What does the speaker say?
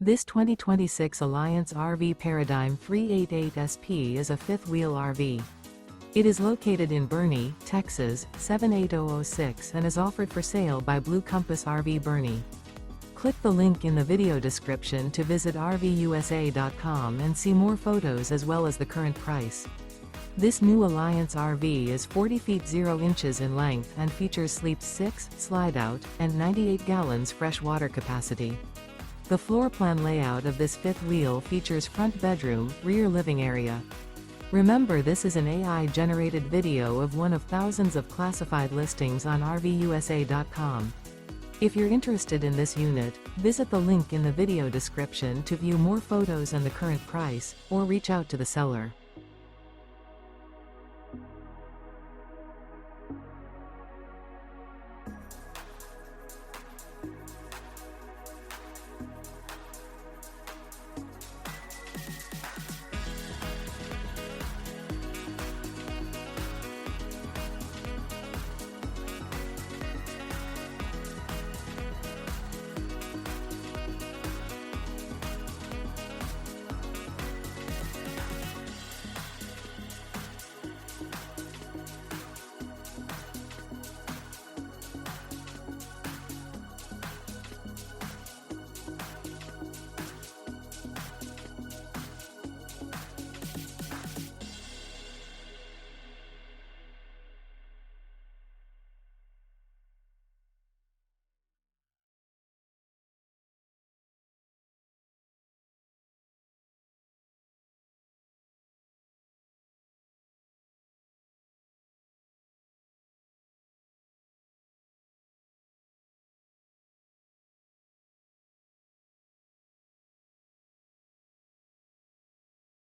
This 2026 Alliance RV Paradigm 388 SP is a fifth-wheel RV. It is located in Boerne, Texas, 78006 and is offered for sale by Blue Compass RV Boerne. Click the link in the video description to visit RVUSA.com and see more photos as well as the current price. This new Alliance RV is 40 feet 0 inches in length and features sleep 6, slide-out, and 98 gallons fresh water capacity. The floor plan layout of this fifth wheel features front bedroom, rear living area. Remember, this is an AI-generated video of one of thousands of classified listings on RVUSA.com. If you're interested in this unit, visit the link in the video description to view more photos and the current price, or reach out to the seller.